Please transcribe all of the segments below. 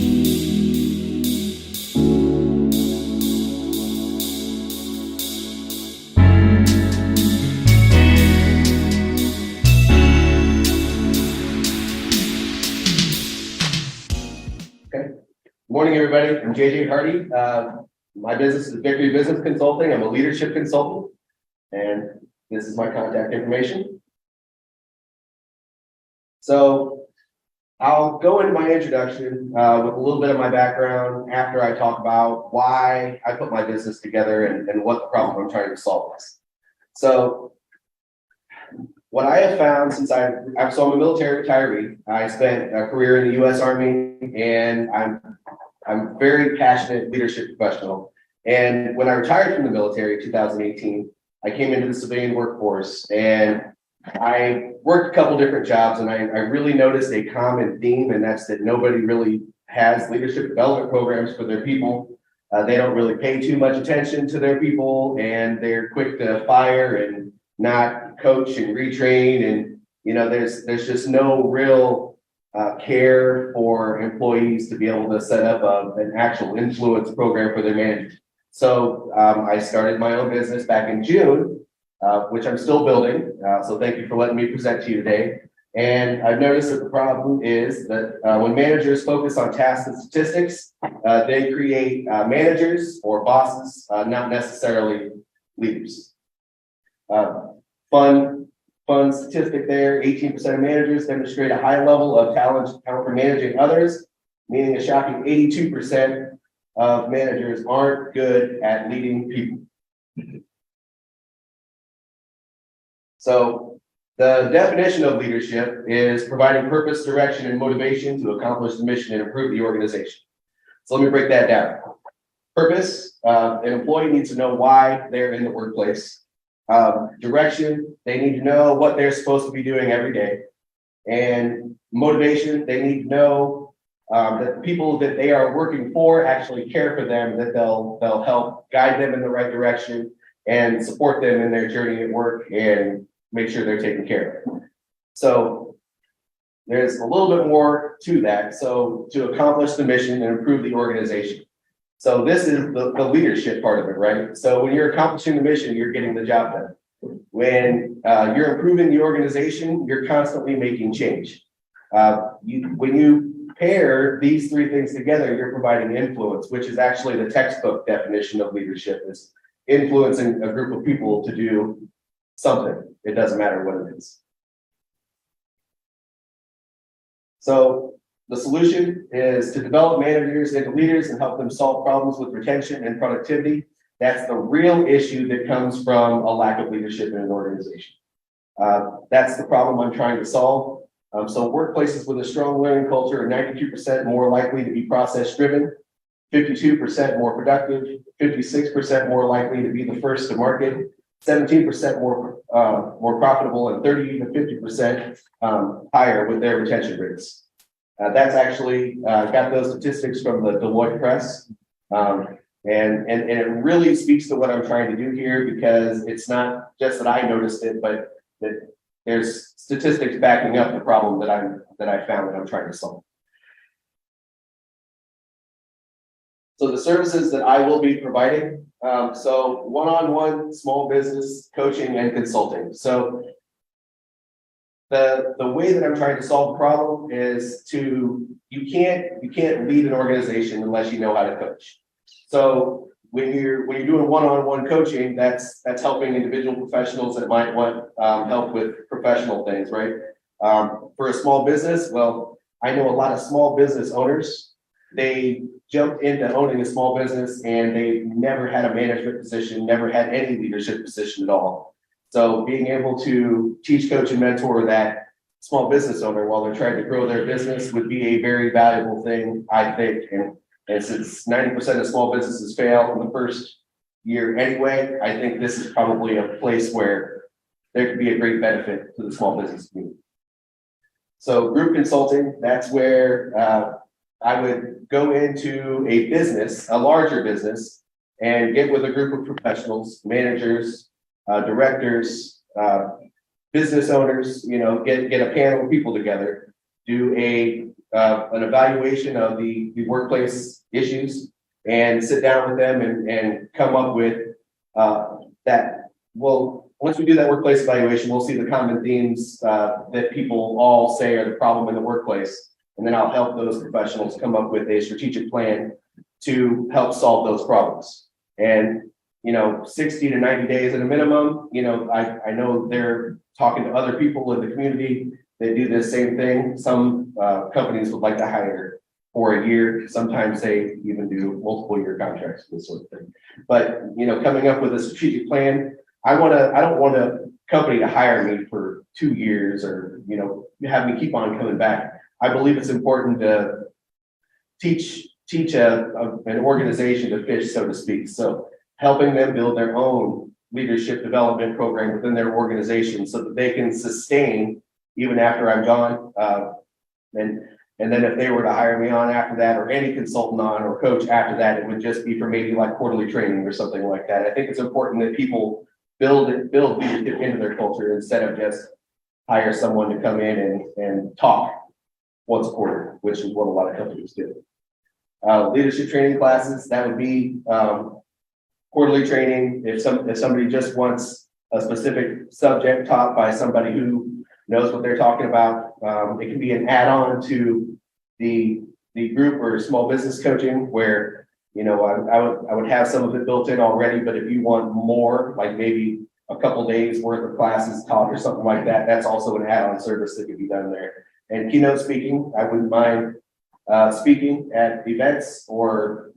Okay. Morning, everybody. I'm JJ Hardy. My business is Victory Business Consulting. I'm a leadership consultant, and this is my contact information. So I'll go into my introduction with a little bit of my background after I talk about why I put my business together and what the problem I'm trying to solve is. So what I have found since I'm a military retiree. I spent a career in the U.S. Army, and I'm very passionate leadership professional. And when I retired from the military in 2018, I came into the civilian workforce, and I worked a couple different jobs, and I really noticed a common theme, and that's that nobody really has leadership development programs for their people. They don't really pay too much attention to their people, and they're quick to fire and not coach and retrain. And, you know, there's just no real care for employees to be able to set up an actual influence program for their managers. So I started my own business back in June, which I'm still building. So thank you for letting me present to you today. And I've noticed that the problem is that when managers focus on tasks and statistics, they create managers or bosses, not necessarily leaders. Fun statistic there, 18% of managers demonstrate a high level of talent for managing others, meaning a shocking 82% of managers aren't good at leading people. So the definition of leadership is providing purpose, direction, and motivation to accomplish the mission and improve the organization. So let me break that down. Purpose, an employee needs to know why they're in the workplace. Direction, they need to know what they're supposed to be doing every day. And motivation, they need to know that the people that they are working for actually care for them, that they'll help guide them in the right direction and support them in their journey at work and make sure they're taken care of. So there's a little bit more to that. So to accomplish the mission and improve the organization. So this is the leadership part of it, right? So when you're accomplishing the mission, you're getting the job done. When you're improving the organization, you're constantly making change. When you pair these three things together, you're providing influence, which is actually the textbook definition of leadership, is influencing a group of people to do something. It doesn't matter what it is. So the solution is to develop managers into leaders and help them solve problems with retention and productivity. That's the real issue that comes from a lack of leadership in an organization. That's the problem I'm trying to solve. So workplaces with a strong learning culture are 92% more likely to be process-driven, 52% more productive, 56% more likely to be the first to market, 17% more profitable, and 30 to 50% higher with their retention rates. That's actually got those statistics from the Deloitte Press. And it really speaks to what I'm trying to do here, because it's not just that I noticed it, but that there's statistics backing up the problem that I found that I'm trying to solve. So the services that I will be providing, so one-on-one small business coaching and consulting. So the way that I'm trying to solve the problem is you can't lead an organization unless you know how to coach. So when you're doing one-on-one coaching, that's helping individual professionals that might want help with professional things, right? For a small business, well, I know a lot of small business owners. They jumped into owning a small business and they never had a management position, never had any leadership position at all. So being able to teach, coach, and mentor that small business owner while they're trying to grow their business would be a very valuable thing, I think. And since 90% of small businesses fail in the first year anyway, I think this is probably a place where there could be a great benefit to the small business community. So group consulting, that's where I would go into a business, a larger business, and get with a group of professionals, managers, directors, business owners, get a panel of people together, do a an evaluation of the workplace issues and sit down with them and come up with that. Well, once we do that workplace evaluation, we'll see the common themes that people all say are the problem in the workplace. And then I'll help those professionals come up with a strategic plan to help solve those problems. And, 60 to 90 days at a minimum, I know they're talking to other people in the community that do the same thing. Some companies would like to hire for a year. Sometimes they even do multiple year contracts, this sort of thing. But, coming up with a strategic plan, I don't want a company to hire me for 2 years or, have me keep on coming back. I believe it's important to teach an organization to fish, so to speak. So helping them build their own leadership development program within their organization so that they can sustain even after I'm gone. And then if they were to hire me on after that, or any consultant on or coach after that, it would just be for maybe like quarterly training or something like that. I think it's important that people build leadership into their culture instead of just hire someone to come in and talk once a quarter, which is what a lot of companies do. Leadership training classes, that would be quarterly training. If somebody just wants a specific subject taught by somebody who knows what they're talking about, it can be an add-on to the group or small business coaching where, I would have some of it built in already, but if you want more, like maybe a couple days worth of classes taught or something like that, that's also an add-on service that could be done there. And keynote speaking, I wouldn't mind speaking at events or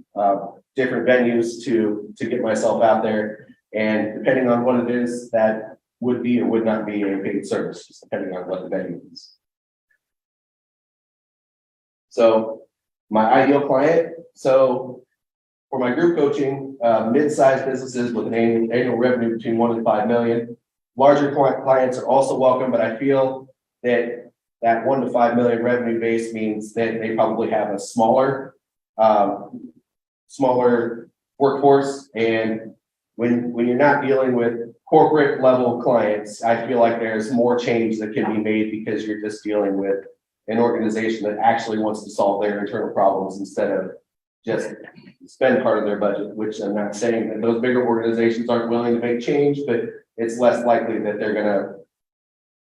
different venues to get myself out there. And depending on what it is, that would be or would not be a paid service, just depending on what the venue is. So my ideal client. So for my group coaching, mid-sized businesses with an annual revenue between 1 and 5 million. Larger clients are also welcome, but I feel that 1 to 5 million revenue base means that they probably have a smaller workforce. And when you're not dealing with corporate level clients, I feel like there's more change that can be made because you're just dealing with an organization that actually wants to solve their internal problems instead of just spend part of their budget, which I'm not saying that those bigger organizations aren't willing to make change, but it's less likely that they're going to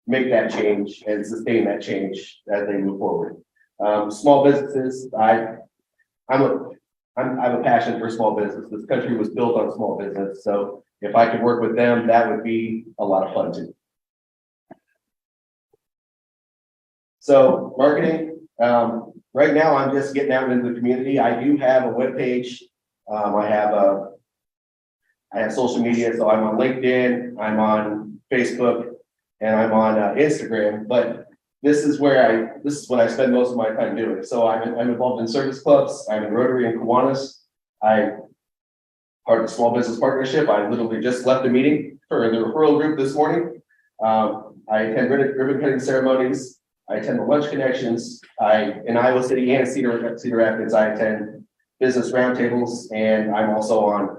make that change and sustain that change as they move forward. Small businesses, I have a passion for small business. This country was built on small business. So if I could work with them, that would be a lot of fun too. So marketing, right now I'm just getting out into the community. I do have a webpage. I have social media. So I'm on LinkedIn, I'm on Facebook, and I'm on Instagram, but this is what I spend most of my time doing. So I'm involved in service clubs. I'm in Rotary in Kiwanis. I'm part of the Small Business Partnership. I literally just left a meeting for the referral group this morning. I attend ribbon cutting ceremonies. I attend the lunch connections. In Iowa City and Cedar Rapids, I attend business roundtables, and I'm also on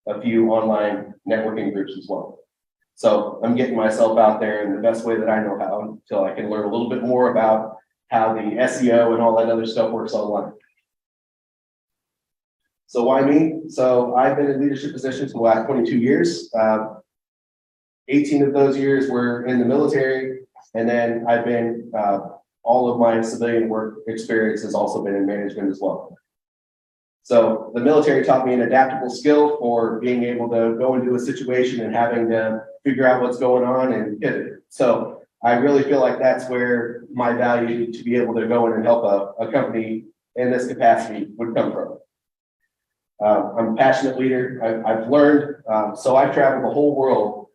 a few online networking groups as well. So I'm getting myself out there in the best way that I know how until I can learn a little bit more about how the SEO and all that other stuff works online. So why me? So I've been in leadership positions for the last 22 years. 18 of those years were in the military. And then I've been, all of my civilian work experience has also been in management as well. So the military taught me an adaptable skill for being able to go into a situation and having to figure out what's going on and pivot. So I really feel like that's where my value to be able to go in and help a company in this capacity would come from. I'm a passionate leader. I've learned, so I've traveled the whole world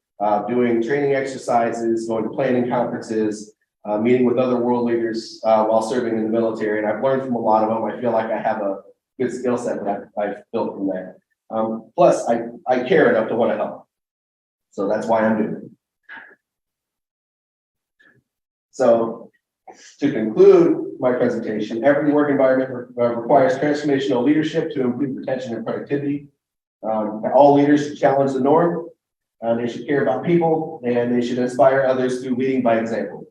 doing training exercises, going to planning conferences, meeting with other world leaders while serving in the military. And I've learned from a lot of them. I feel like I have a good skill set that I've built from that. Plus, I care enough to want to help. So that's why I'm doing it. So to conclude my presentation, every work environment requires transformational leadership to improve retention and productivity. All leaders should challenge the norm. They should care about people, and they should inspire others through leading by example.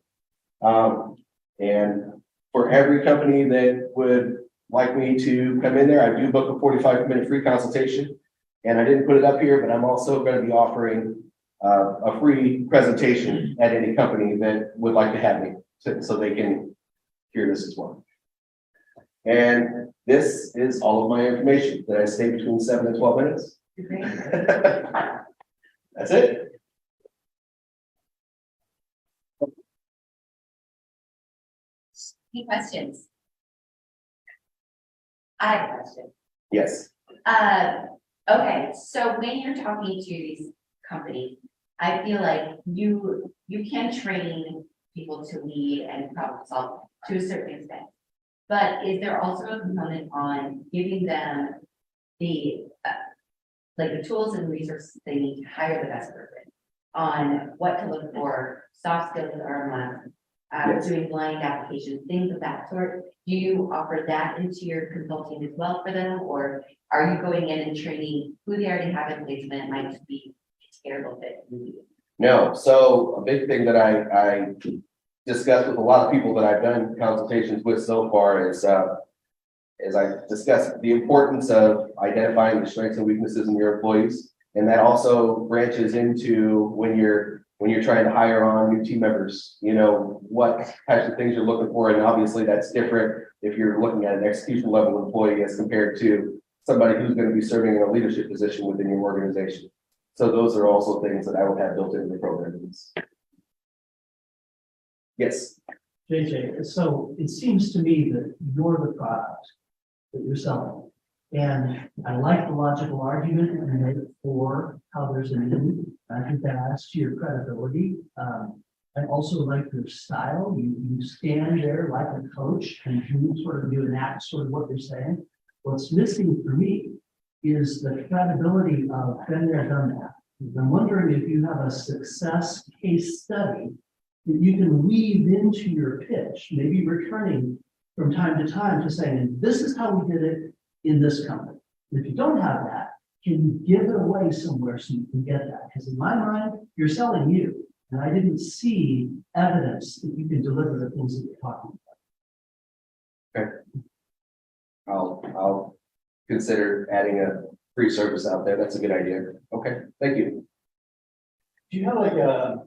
And For every company that would like me to come in there, I do book a 45-minute free consultation. And I didn't put it up here, but I'm also going to be offering a free presentation at any company that would like to have me so they can hear this as well. And this is all of my information. Did I stay between 7 and 12 minutes? That's it. Any questions? I have a question. Yes. Okay, so when you're talking to these companies, I feel like you can train people to lead and problem solve to a certain extent. But is there also a component on giving them the like the tools and resources they need to hire the best person, on what to look for, soft skills that are a must, doing blind applications, things of that sort? Do you offer that into your consulting as well for them, or are you going in and training who they already have in place and it might just be a terrible fit? No. So a big thing that I discussed with a lot of people that I've done consultations with so far is I discussed the importance of identifying the strengths and weaknesses in your employees. And that also branches into when you're trying to hire on new team members, you know, what types of things you're looking for. And obviously that's different if you're looking at an execution level employee as compared to somebody who's going to be serving in a leadership position within your organization. So those are also things that I would have built into the program. Yes. JJ, so it seems to me that you're the product that you're selling. And I like the logical argument you made for how there's a need. I think that adds to your credibility. I also like your style. You stand there like a coach and you sort of do an act sort of what you're saying. What's missing for me is the credibility of been there, done that. I'm wondering if you have a success case study that you can weave into your pitch, maybe returning from time to time to saying, this is how we did it in this company. If you don't have that, can you give it away somewhere so you can get that? Because in my mind, you're selling you. And I didn't see evidence that you can deliver the things that you're talking Okay. I'll consider adding a free service out there. That's a good idea. Okay, thank you. Do you have like a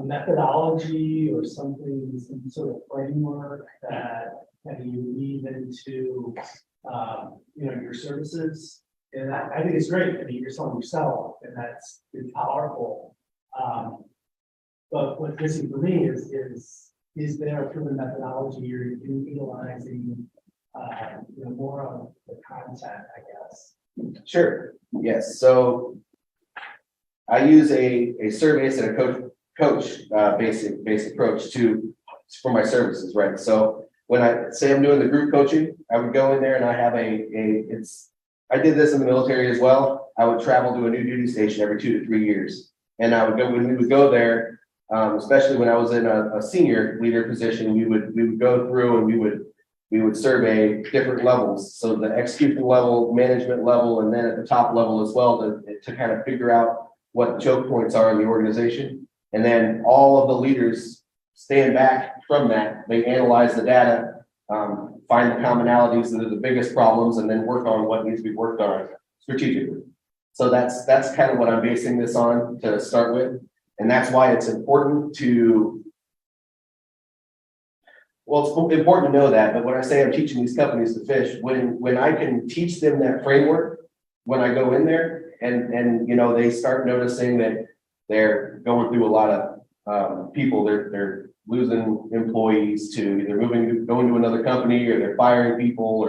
methodology or something, some sort of framework that you weave into, your services? And I think it's great. I mean, you're selling yourself, and that's it's powerful. But what's missing for me is there a proven methodology you're utilizing, more of the content, I guess. Sure. Yes. So I use a service and a coach basic approach for my services, right? So when I say I'm doing the group coaching, I would go in there and I have I did this in the military as well. I would travel to a new duty station every 2 to 3 years. And when we would go there, especially when I was in a senior leader position, we would go through and we would survey different levels. So the execution level, management level, and then at the top level as well to kind of figure out what the choke points are in the organization. And then all of the leaders stand back from that. They analyze the data, find the commonalities that are the biggest problems, and then work on what needs to be worked on strategically. So that's kind of what I'm basing this on to start with. And that's why it's important to, well, it's important to know that, but when I say I'm teaching these companies to fish, when I can teach them that framework, when I go in there and they start noticing that they're going through a lot of people, they're losing employees to either going to another company, or they're firing people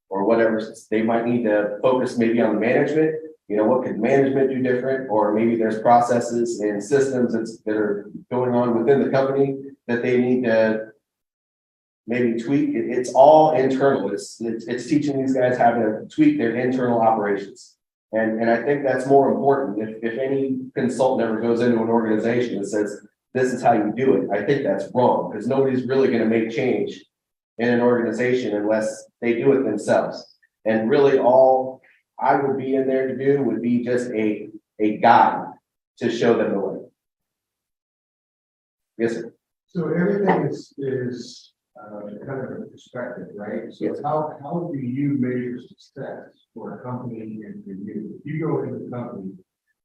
or whatever. They might need to focus maybe on the management. What could management do different? Or maybe there's processes and systems that are going on within the company that they need to maybe tweak. It's all internal. It's teaching these guys how to tweak their internal operations. And I think that's more important. If any consultant ever goes into an organization that says, this is how you do it, I think that's wrong, because nobody's really going to make change in an organization unless they do it themselves. And really all I would be in there to do would be just a guide to show them the way. Yes, sir. So everything is kind of a perspective, right? So Yes. how do you measure success for a company and for you? If you go into the company,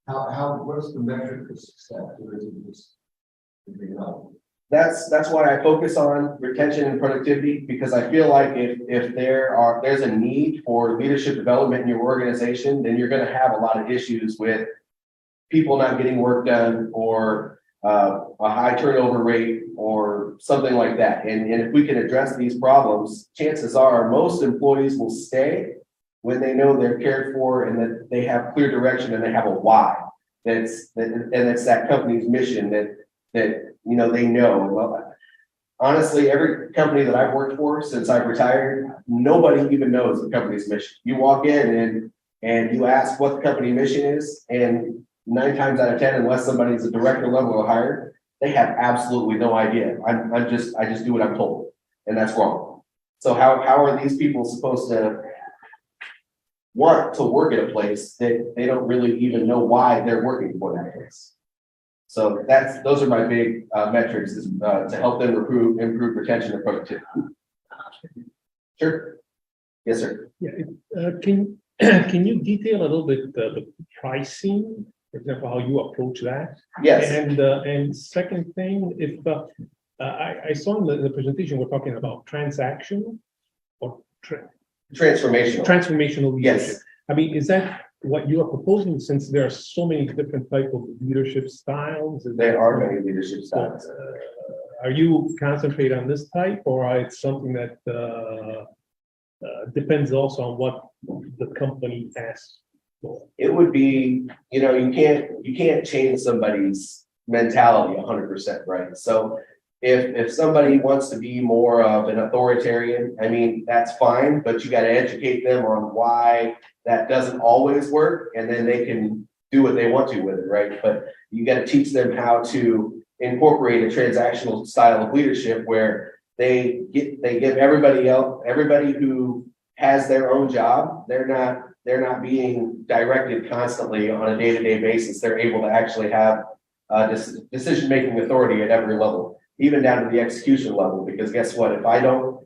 what's the metric for success? Or is it just, you know? That's why I focus on retention and productivity, because I feel like if there's a need for leadership development in your organization, then you're gonna have a lot of issues with people not getting work done, or a high turnover rate, or something like that. And if we can address these problems, chances are most employees will stay when they know they're cared for and that they have clear direction and they have a why. And it's that company's mission that you know, they know. Well, honestly, every company that I've worked for since I've retired, nobody even knows the company's mission. You walk in and you ask what the company mission is, and 9 times out of 10, unless somebody's a director level or higher, they have absolutely no idea. I just do what I'm told, and that's wrong. So how are these people supposed to want to work at a place that they don't really even know why they're working for that place? So those are my big metrics, is to help them improve retention and productivity. Sure. Yes, sir. Can you detail a little bit the pricing, for example, how you approach that? Yes. And second thing, if I saw in the presentation, we're talking about transaction or Transformational. transformational leadership. Yes. I mean, is that what you are proposing, since there are so many different types of leadership styles? There are many leadership styles. Are you concentrate on this type, or it's something that depends also on what the company asks for? It would be, you know, you can't change somebody's mentality 100%, right? So if somebody wants to be more of an authoritarian, I mean, that's fine, but you got to educate them on why that doesn't always work, and then they can do what they want to with it, right? But you got to teach them how to incorporate a transactional style of leadership where they give everybody who has their own job, they're not being directed constantly on a day-to-day basis. They're able to actually have decision-making authority at every level, even down to the execution level. Because guess what? If I don't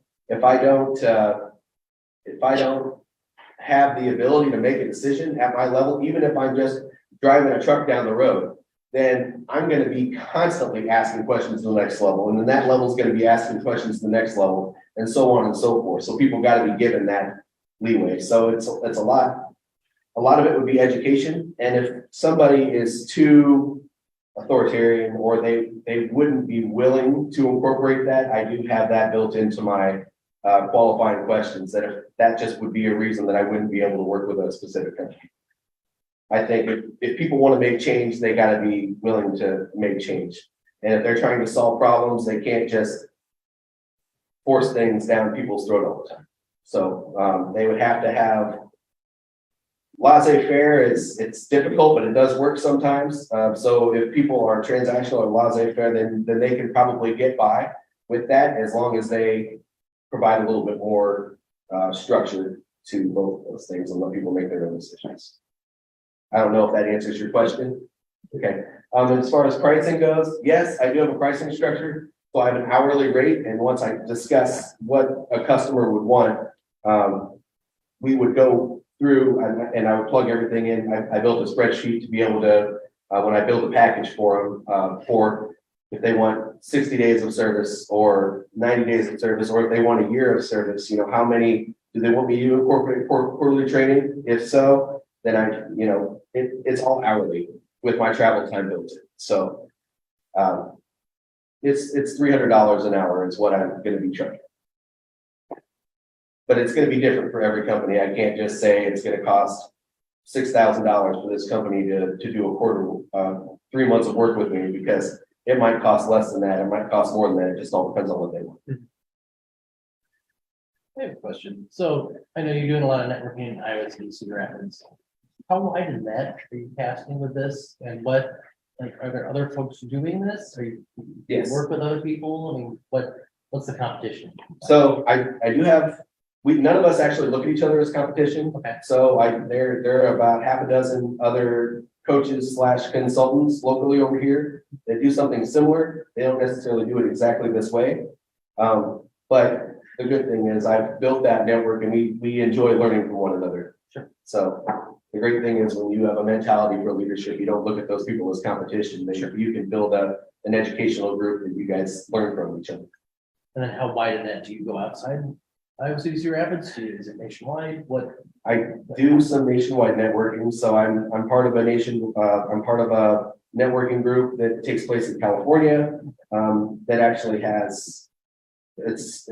have the ability to make a decision at my level, even if I'm just driving a truck down the road, then I'm going to be constantly asking questions to the next level. And then that level is going to be asking questions to the next level, and so on and so forth. So people got to be given that leeway. So it's a lot of it would be education. And if somebody is too authoritarian, or they wouldn't be willing to incorporate that, I do have that built into my qualifying questions, that if that just would be a reason that I wouldn't be able to work with a specific company. I think if people want to make change, they got to be willing to make change. And if they're trying to solve problems, they can't just force things down people's throat all the time. So they would have to have laissez-faire. It's difficult, but it does work sometimes. So if people are transactional or laissez-faire, then they can probably get by with that, as long as they provide a little bit more structure to both of those things and let people make their own decisions. I don't know if that answers your question. Okay. As far as pricing goes, yes, I do have a pricing structure. So I have an hourly rate, and once I discuss what a customer would want, we would go through and I would plug everything in. I built a spreadsheet to be able to, when I build a package for them, for if they want 60 days of service or 90 days of service, or if they want a year of service, you know, how many do they want me to incorporate quarterly training? If so, then it's all hourly with my travel time built in. So it's $300 an hour is what I'm going to be charging. But it's going to be different for every company. I can't just say it's going to cost $6,000 for this company to do a quarter, 3 months of work with me, because it might cost less than that. It might cost more than that. It just all depends on what they want. I have a question. So I know you're doing a lot of networking in Iowa City, Cedar Rapids. How wide is that? Are you casting with this? And what, like, are there other folks doing this? Are you Yes. work with other people? I mean, what's the competition? So I do have, none of us actually look at each other as competition. Okay. So there are about half a dozen other coaches / consultants locally over here that do something similar. They don't necessarily do it exactly this way. But the good thing is I've built that network and we enjoy learning from one another. Sure. So the great thing is when you have a mentality for leadership, you don't look at those people as competition. You can build an educational group that you guys learn from each other. And then how wide is that? Do you go outside Iowa City, Cedar Rapids? Is it nationwide? What? I do some nationwide networking, so I'm part of a networking group that takes place in California. That actually has, it's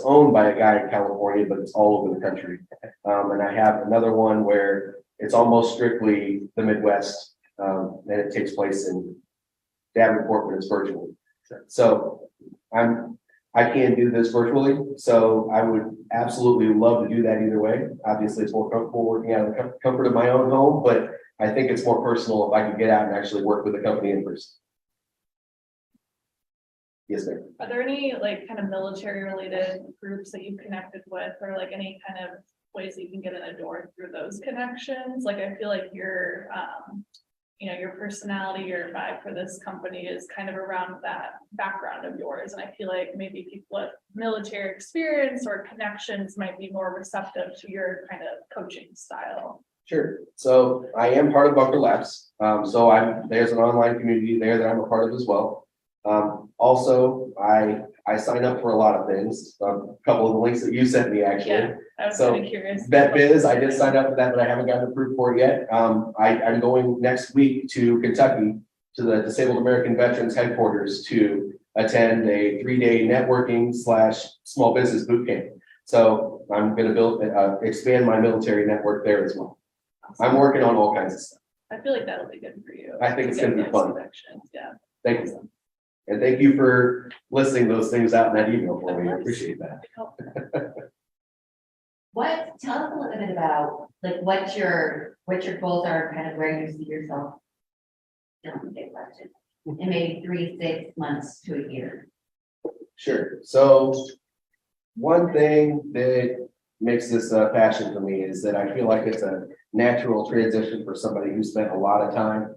owned by a guy in California, but it's all over the country. And I have another one where it's almost strictly the Midwest, and it takes place in Davenport, but it's virtual. So I can do this virtually, so I would absolutely love to do that either way. Obviously, it's more comfortable working out of the comfort of my own home, but I think it's more personal if I could get out and actually work with the company in person. Yes, ma'am. Are there any like kind of military related groups that you've connected with, or like any kind of ways that you can get in the door through those connections? Like, I feel like your, your personality, your vibe for this company is kind of around that background of yours. And I feel like maybe people with military experience or connections might be more receptive to your kind of coaching style. Sure. So I am part of Bunker Labs. There's an online community there that I'm a part of as well. Also, I sign up for a lot of things. A couple of the links that you sent me actually. Yeah, I was So, kind of curious. BetBiz, I did sign up for that, but I haven't gotten approved for it yet. I'm going next week to Kentucky to the Disabled American Veterans headquarters to attend a 3-day networking / small business boot camp. So I'm going to expand my military network there as well. I'm working on all kinds of stuff. I feel like that'll be good for you. I think it's get going to be those fun. connections. Yeah. Thank you. And thank you for listing those things out in that email for me. I appreciate that. Tell us a little bit about, like, what your goals are, kind of where you see yourself. Big question. In maybe 3, 6 months to a year. Sure. So one thing that makes this a passion for me is that I feel like it's a natural transition for somebody who spent a lot of time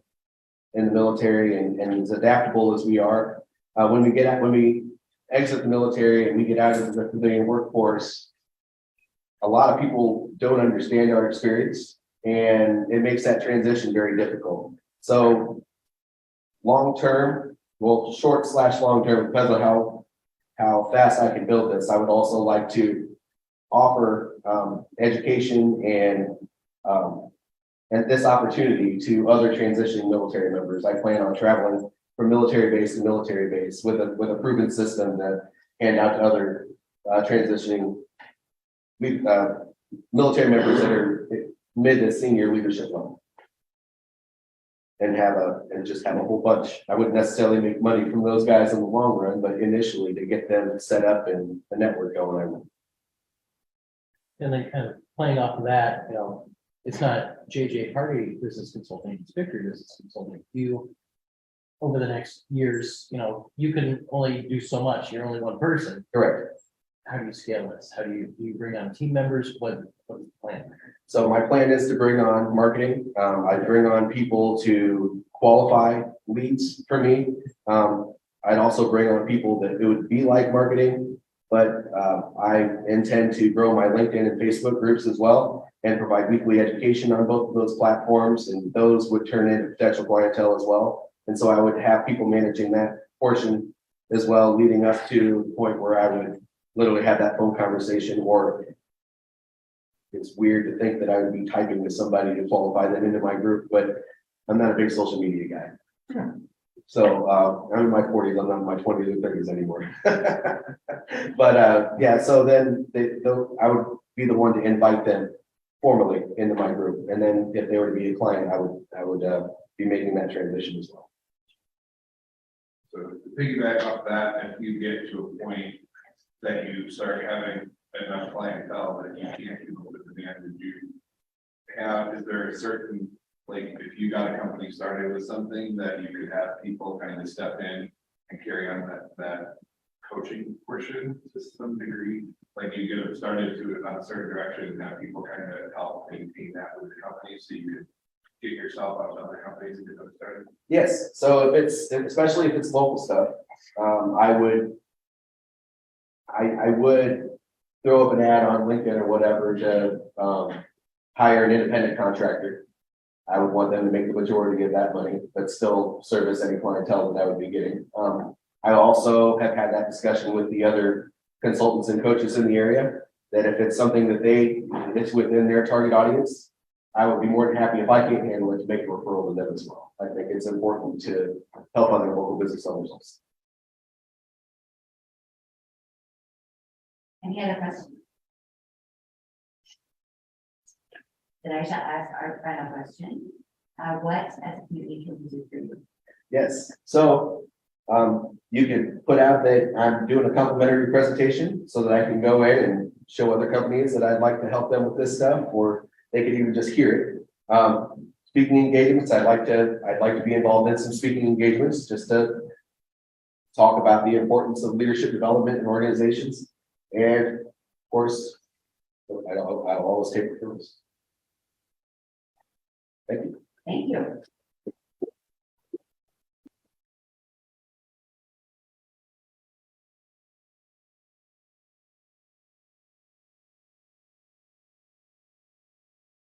in the military and as adaptable as we are. When we exit the military and we get out into the civilian workforce, a lot of people don't understand our experience, and it makes that transition very difficult. So long term, well, short / long term, depends on how fast I can build this. I would also like to offer education and this opportunity to other transitioning military members. I plan on traveling from military base to military base with a proven system that hand out to other transitioning military members that are mid to senior leadership level. And just have a whole bunch. I wouldn't necessarily make money from those guys in the long run, but initially to get them set up and the network going, I would. And then kind of playing off of that, it's not JJ Hardy Business Consulting, it's Victory Business Consulting. You, over the next years, you can only do so much. You're only one person. Correct. How do you scale this? How do you bring on team members? What's the plan? So my plan is to bring on marketing. I bring on people to qualify leads for me. I'd also bring on people that it would be like marketing, but I intend to grow my LinkedIn and Facebook groups as well and provide weekly education on both of those platforms, and those would turn into potential clientele as well. And so I would have people managing that portion as well, leading up to the point where I would literally have that phone conversation, or it's weird to think that I would be typing to somebody to qualify them into my group, but I'm not a big social media guy. So I'm in my 40s, I'm not in my 20s or 30s anymore. But yeah, so then I would be the one to invite them formally into my group. And then if they were to be a client, I would be making that transition as well. So to piggyback off that, if you get to a point that you start having enough clientele that you can't keep up with the demand, that you have, is there a certain, like, if you got a company started with something that you could have people kind of step in and carry on that coaching portion to some degree, like you get it started to on a certain direction and have people kind of help maintain that with the company so you could get yourself out to other companies and get them started? Yes, so especially if it's local stuff, I would throw up an ad on LinkedIn or whatever to, hire an independent contractor. I would want them to make the majority of that money, but still service any clientele that I would be getting. I also have had that discussion with the other consultants and coaches in the area, that if it's something that it's within their target audience, I would be more than happy if I can't handle it to make a referral to them as well. I think it's important to help other local business owners. Any other questions? Then I shall ask our final question. What SPE can we do for you? Yes, so, you can put out that I'm doing a complimentary presentation so that I can go in and show other companies that I'd like to help them with this stuff, or they could even just hear it. Speaking engagements, I'd like to be involved in some speaking engagements, just to talk about the importance of leadership development in organizations. And of course, I'll always take referrals. Thank you. Thank you.